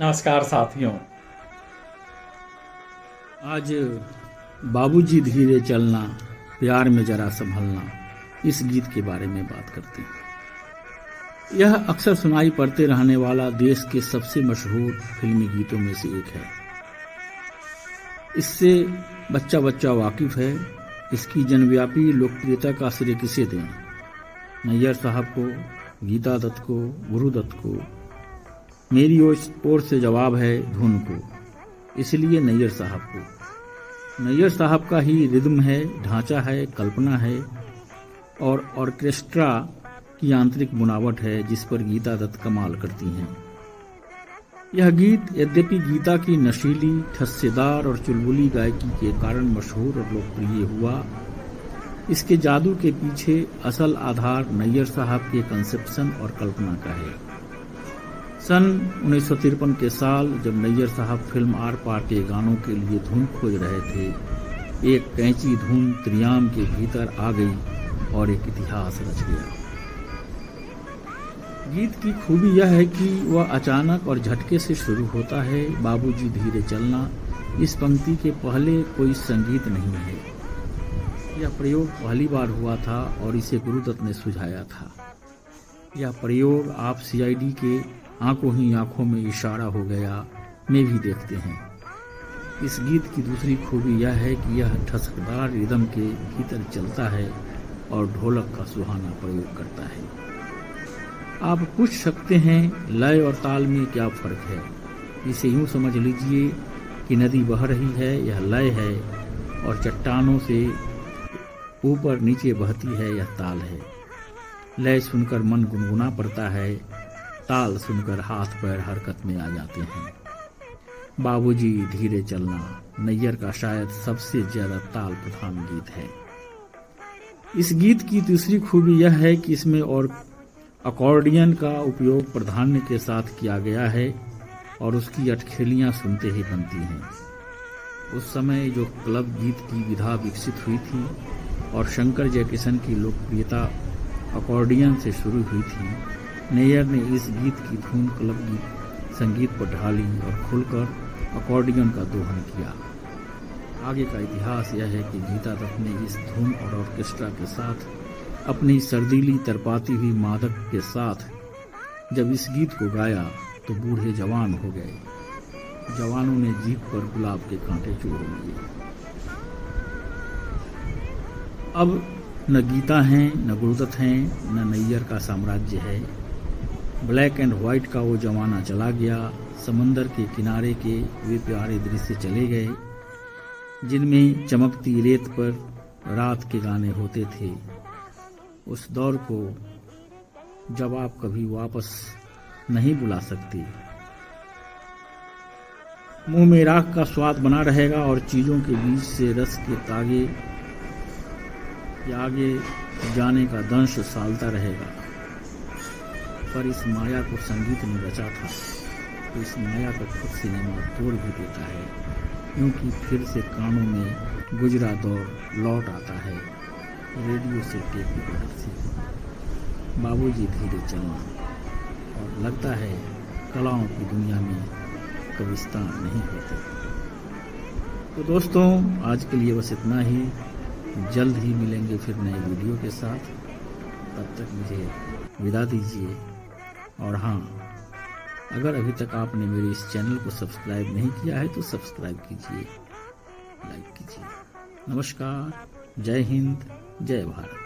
नमस्कार साथियों। आज बाबूजी धीरे चलना, प्यार में जरा संभलना, इस गीत के बारे में बात करते हैं। यह अक्सर सुनाई पड़ते रहने वाला देश के सबसे मशहूर फिल्मी गीतों में से एक है। इससे बच्चा बच्चा वाकिफ है। इसकी जनव्यापी लोकप्रियता का श्रेय किसे दें? नैयर साहब को, गीता दत्त को, गुरु दत्त को? मेरी ओर से जवाब है धुन को, इसलिए नैयर साहब को। नैयर साहब का ही रिदम है, ढांचा है, कल्पना है और ऑर्केस्ट्रा की आंतरिक बुनावट है जिस पर गीता दत्त कमाल करती हैं। यह गीत यद्यपि गीता की नशीली, ठस्सेदार और चुलबुली गायकी के कारण मशहूर और लोकप्रिय हुआ, इसके जादू के पीछे असल आधार नैयर साहब के कंसेप्शन और कल्पना का है। सन 1953 के साल जब नैयर साहब फिल्म आर पार के गानों के लिए धुन खोज रहे थे, एक कैंची धुन त्रियाम के भीतर आ गई और एक इतिहास रच गया। गीत की खूबी यह है कि वह अचानक और झटके से शुरू होता है। बाबूजी धीरे चलना, इस पंक्ति के पहले कोई संगीत नहीं है। यह प्रयोग पहली बार हुआ था और इसे गुरुदत्त ने सुझाया था। यह प्रयोग आप सीआईडी के आंखों ही आंखों में इशारा हो गया में भी देखते हैं। इस गीत की दूसरी खूबी यह है कि यह ठसकदार रिदम के भीतर चलता है और ढोलक का सुहाना प्रयोग करता है। आप पूछ सकते हैं लय और ताल में क्या फर्क है? इसे यूं समझ लीजिए कि नदी बह रही है, यह लय है, और चट्टानों से ऊपर नीचे बहती है, यह ताल है। लय सुनकर मन गुनगुना पड़ता है, ताल सुनकर हाथ पैर हरकत में आ जाते हैं। बाबूजी धीरे चलना नैयर का शायद सबसे ज्यादा ताल प्रधान गीत है। इस गीत की दूसरी खूबी यह है कि इसमें और अकॉर्डियन का उपयोग प्राधान्य के साथ किया गया है और उसकी अटखेलियां सुनते ही बनती हैं। उस समय जो क्लब गीत की विधा विकसित हुई थी और शंकर जयकिशन की लोकप्रियता अकॉर्डियन से शुरू हुई थी, नैयर ने इस गीत की धुन क्लब गीत संगीत पर ढाली और खुलकर अकॉर्डियन का दोहन किया। आगे का इतिहास यह है कि गीता दत्त ने इस धुन और ऑर्केस्ट्रा के साथ अपनी सर्दीली तरपाती हुई मादक के साथ जब इस गीत को गाया तो बूढ़े जवान हो गए। जवानों ने जीभ पर गुलाब के कांटे चूर लिए। अब न गीता हैं, न गुरुदत्त हैं, न नैयर का साम्राज्य है। ब्लैक एंड व्हाइट का वो जमाना चला गया। समंदर के किनारे के वे प्यारे दृश्य चले गए जिनमें चमकती रेत पर रात के गाने होते थे। उस दौर को जब आप कभी वापस नहीं बुला सकते। मुंह में राख का स्वाद बना रहेगा और चीजों के बीच से रस के तागे या आगे जाने का दंश सालता रहेगा। पर इस माया को संगीत ने रचा था, तो इस माया को खुद सिनेमा तोड़ भी देता है, क्योंकि फिर से कानों में गुजरा दौर लौट आता है, रेडियो से टेप रिकॉर्डर से। बाबूजी धीरे चलना, और लगता है कलाओं की दुनिया में कब्रिस्तान नहीं होते। तो दोस्तों, आज के लिए बस इतना ही। जल्द ही मिलेंगे फिर नए वीडियो के साथ। तब तक मुझे विदा दीजिए। और हाँ, अगर अभी तक आपने मेरे इस चैनल को सब्सक्राइब नहीं किया है तो सब्सक्राइब कीजिए, लाइक कीजिए। नमस्कार, जय हिंद, जय भारत।